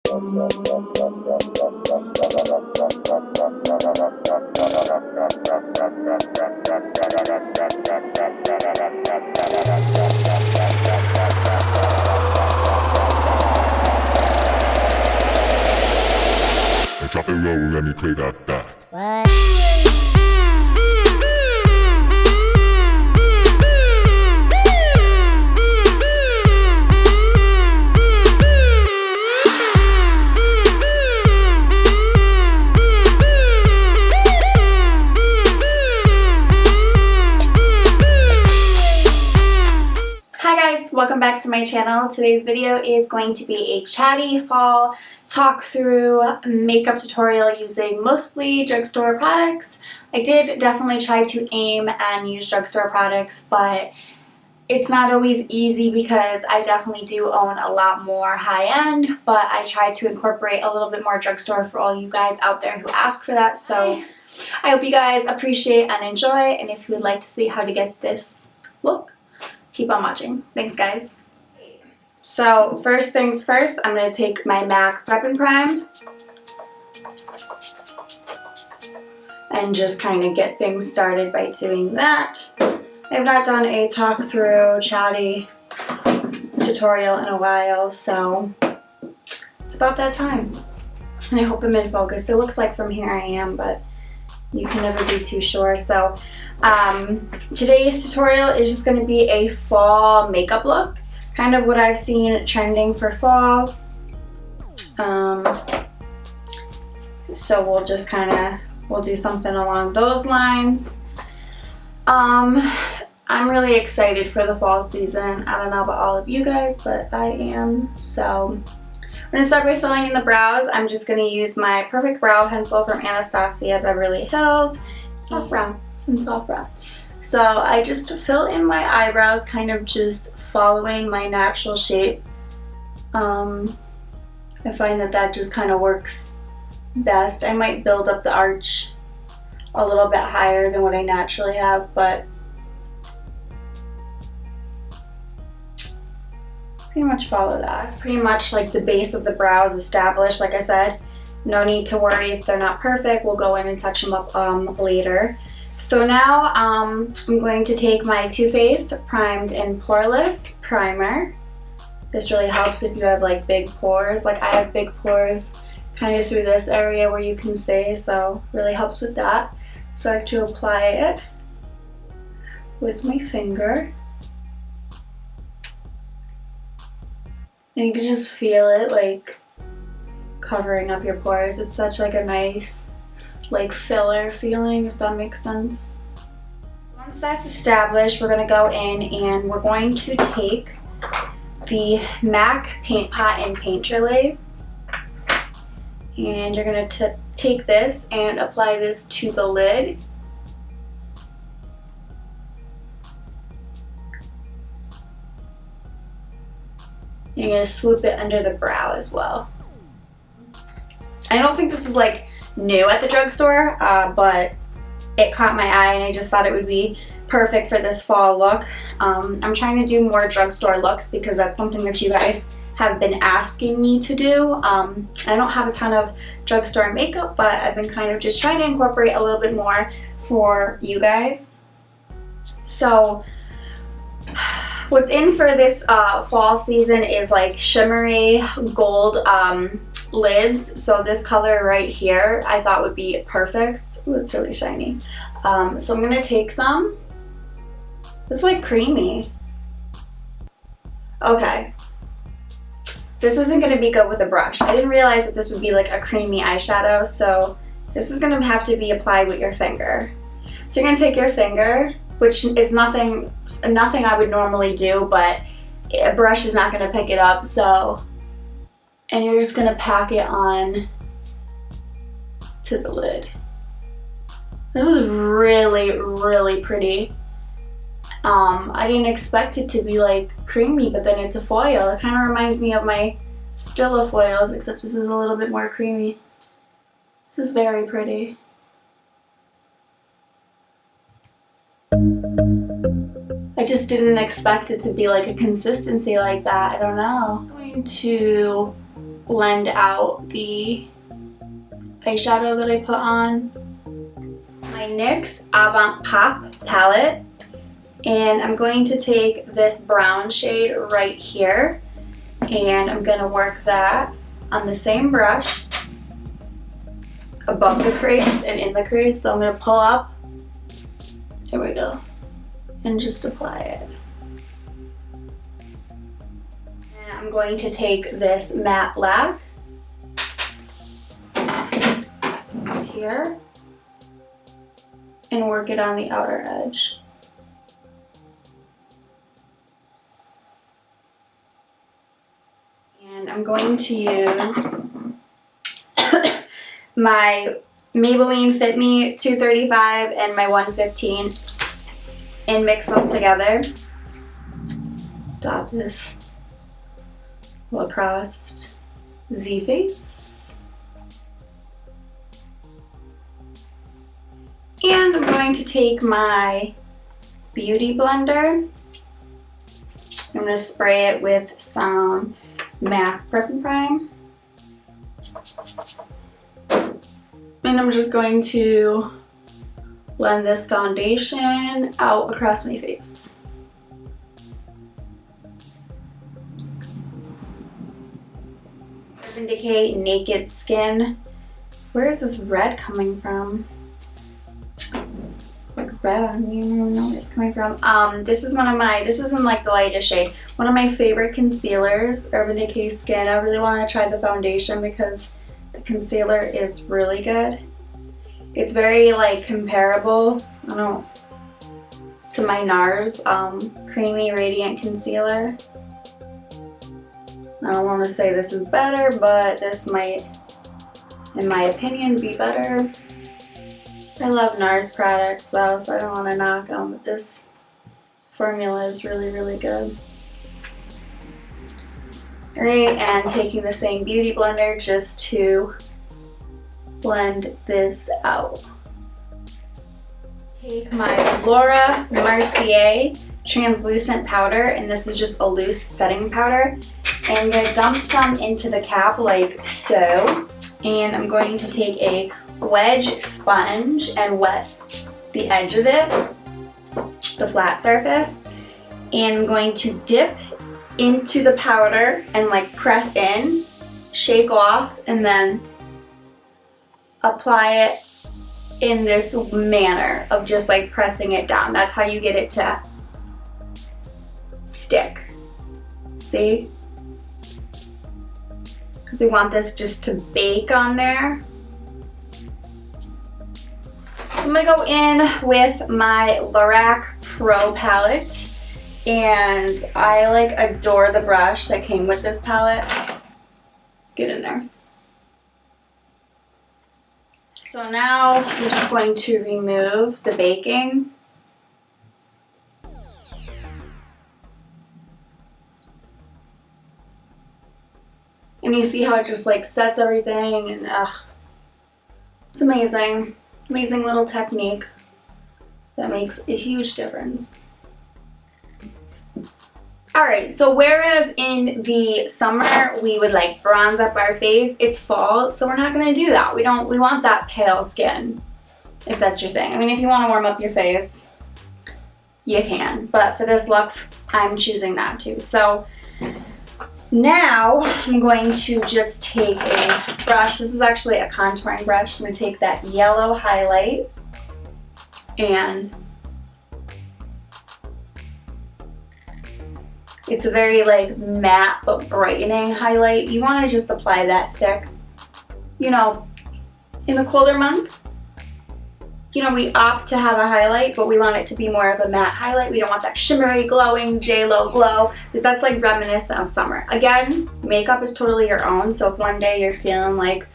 Drop it low, let me play that back. What? Welcome back to my channel. Today's video is going to be a chatty fall talk through makeup tutorial using mostly drugstore products. I did definitely try to aim and use drugstore products, but it's not always easy because I definitely do own a lot more high-end, but I try to incorporate a little bit more drugstore for all you guys out there who ask for that. So I hope you guys appreciate and enjoy, and if you would like to see how to get this look, keep on watching. Thanks, guys. So first things first, I'm going to take my MAC Prep and Prime and just kind of get things started by doing that. I've not done a talk through chatty tutorial in a while, so it's about that time. And I hope I'm in focus. It looks like from here I am, but you can never be too sure. So today's tutorial is just going to be a fall makeup look, kind of what I've seen trending for fall. So we'll just we'll do something along those lines. I'm really excited for the fall season. I don't know about all of you guys, but I am. So I'm going to start by filling in the brows. I'm just going to use my Perfect Brow Pencil from Anastasia Beverly Hills. Soft brown. Some soft brown. So I just fill in my eyebrows, kind of just following my natural shape. I find that just kind of works best. I might build up the arch a little bit higher than what I naturally have, but pretty much follow that. It's pretty much like the base of the brows established. Like I said, no need to worry if they're not perfect. We'll go in and touch them up later. So now I'm going to take my Too Faced Primed and Poreless primer. This really helps if you have like big pores. Like I have big pores kind of through this area where you can see, so really helps with that. So I have to apply it with my finger. And you can just feel it like covering up your pores. It's such like a nice like filler feeling, if that makes sense. Once that's established, we're going to go in and we're going to take the MAC Paint Pot and Painter Lay, and you're going to take this and apply this to the lid. You're going to swoop it under the brow as well. I don't think this is like new at the drugstore, but it caught my eye and I just thought it would be perfect for this fall look. I'm trying to do more drugstore looks because that's something that you guys have been asking me to do. I don't have a ton of drugstore makeup, but I've been kind of just trying to incorporate a little bit more for you guys. So what's in for this fall season is like shimmery gold lids. So this color right here I thought would be perfect. Ooh, it's really shiny. So I'm gonna take some. It's like creamy. Okay, this isn't gonna be good with a brush. I didn't realize that this would be like a creamy eyeshadow, so this is gonna have to be applied with your finger. So you're gonna take your finger, which is nothing I would normally do, but a brush is not gonna pick it up, so, and you're just gonna pack it on to the lid. This is really, really pretty. I didn't expect it to be like creamy, but then it's a foil. It kind of reminds me of my Stila foils, except this is a little bit more creamy. This is very pretty. I just didn't expect it to be like a consistency like that. I don't know. I'm going to blend out the eyeshadow that I put on. My NYX Avant Pop palette, and I'm going to take this brown shade right here, and I'm going to work that on the same brush above the crease and in the crease. So I'm going to pull up, here we go, and just apply it. And I'm going to take this matte black here and work it on the outer edge. And I'm going to use my Maybelline FITME 235 and my 115 and mix them together. Dot this across Z face. And I'm going to take my beauty blender. I'm going to spray it with some MAC Prep and Prime. And I'm just going to blend this foundation out across my face. Urban Decay Naked Skin. Where is this red coming from? Like red on me, I don't know where it's coming from. This is this is in like the lightest shade. One of my favorite concealers, Urban Decay Skin. I really want to try the foundation because the concealer is really good. It's very like comparable, I don't know, to my NARS Creamy Radiant Concealer. I don't want to say this is better, but this might, in my opinion, be better. I love NARS products though, so I don't want to knock them, but this formula is really, really good. Alright, and taking the same beauty blender just to blend this out. Take my LORAC MERCEIR translucent powder, and this is just a loose setting powder. And I'm going to dump some into the cap like so. And I'm going to take a wedge sponge and wet the edge of it, the flat surface. And I'm going to dip into the powder and like press in, shake off, and then apply it in this manner of just like pressing it down. That's how you get it to stick. See? Because we want this just to bake on there. So I'm going to go in with my LORAC Pro palette. And I like adore the brush that came with this palette. Get in there. So now I'm just going to remove the baking. And you see how it just like sets everything, and it's amazing. Amazing little technique that makes a huge difference. Alright, so whereas in the summer we would like bronze up our face, it's fall, so we're not going to do that. We want that pale skin, if that's your thing. I mean, if you want to warm up your face, you can. But for this look, I'm choosing not to. So now I'm going to just take a brush. This is actually a contouring brush. I'm going to take that yellow highlight and it's a very like matte but brightening highlight. You want to just apply that thick. You know, in the colder months, you know, we opt to have a highlight, but we want it to be more of a matte highlight. We don't want that shimmery, glowing J-Lo glow, because that's like reminiscent of summer. Again, makeup is totally your own, so if one day you're feeling like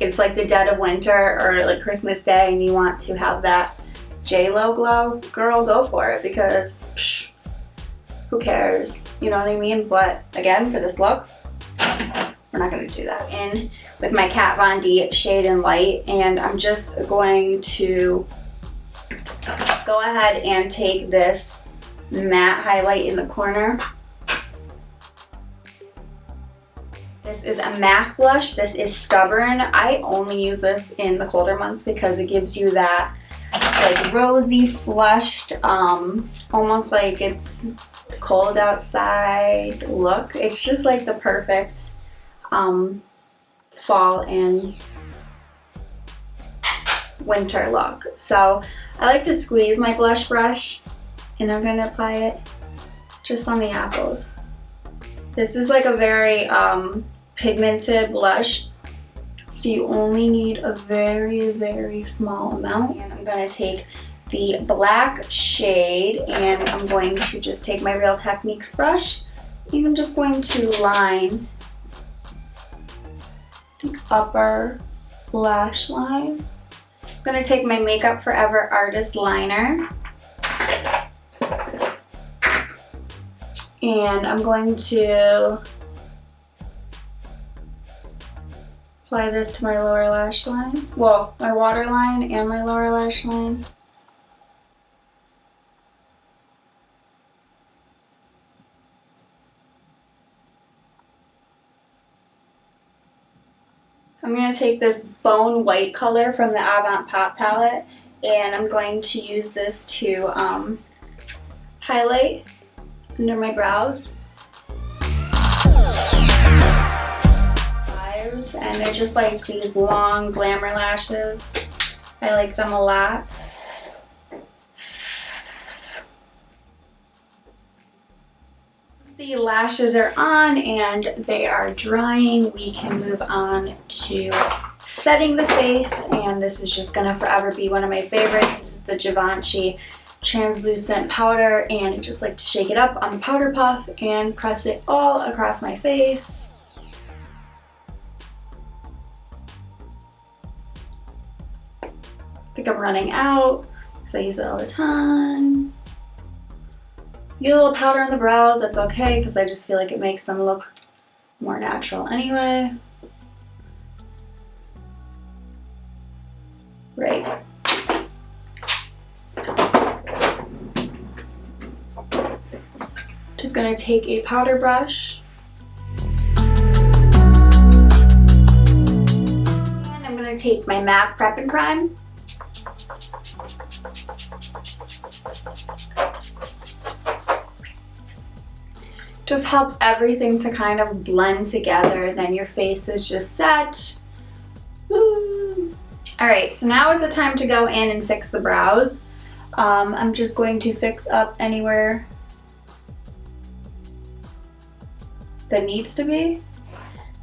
it's like the dead of winter or like Christmas Day and you want to have that J-Lo glow, girl, go for it, because psh, who cares? You know what I mean? But again, for this look, we're not going to do that. In with my Kat Von D Shade and Light, and I'm just going to go ahead and take this matte highlight in the corner This is a MAC blush. This is Stubborn. I only use this in the colder months because it gives you that like rosy, flushed, almost like it's cold outside look. It's just like the perfect fall and winter look. So I like to squeeze my blush brush and I'm going to apply it just on the apples. This is like a very pigmented blush, so you only need a very, very small amount. And I'm going to take the black shade and I'm going to just take my Real Techniques brush and I'm just going to line the upper lash line. I'm going to take my Makeup Forever Artist Liner and I'm going to apply this to my lower lash line. Well, my waterline and my lower lash line. I'm going to take this Bone White color from the Avant Pop palette and I'm going to use this to highlight under my brows. And they're just like these long glamour lashes. I like them a lot. The lashes are on and they are drying. We can move on to setting the face, and this is just gonna forever be one of my favorites. This is the Givenchy translucent powder, and I just like to shake it up on the powder puff and press it all across my face. I think I'm running out because I use it all the time. Get a little powder on the brows, that's okay because I just feel like it makes them look more natural anyway. Right. Just gonna take a powder brush and I'm gonna take my MAC Prep and Prime. Just helps everything to kind of blend together, then your face is just set. Woo. All right, so now is the time to go in and fix the brows. I'm just going to fix up anywhere that needs to be.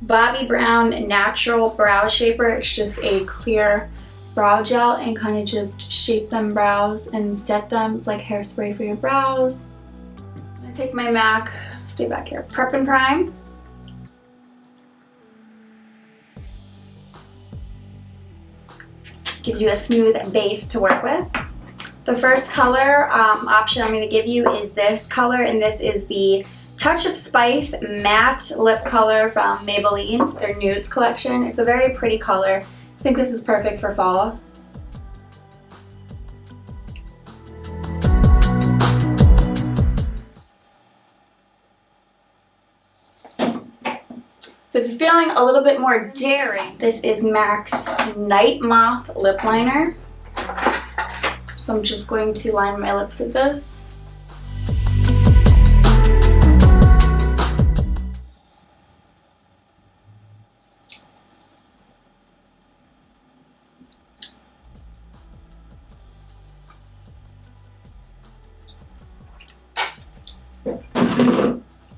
Bobbi Brown Natural Brow Shaper. It's just a clear brow gel and kind of just shape them brows and set them. It's like hairspray for your brows. I'm gonna take my MAC, stay back here, Prep and Prime. Gives you a smooth base to work with. The first color option I'm going to give you is this color, and this is the Touch of Spice Matte Lip Color from Maybelline, their Nudes collection. It's a very pretty color. I think this is perfect for fall. So if you're feeling a little bit more daring, this is MAC's Nightmoth Lip Liner. So I'm just going to line my lips with this.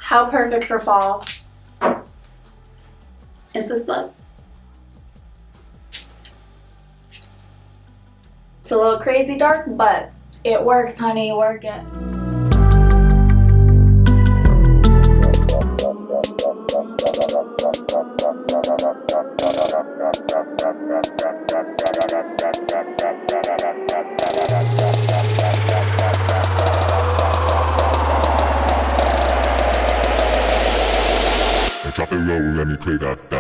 How perfect for fall is this lip? It's a little crazy dark, but it works, honey, work it. Drop it low, let me play that.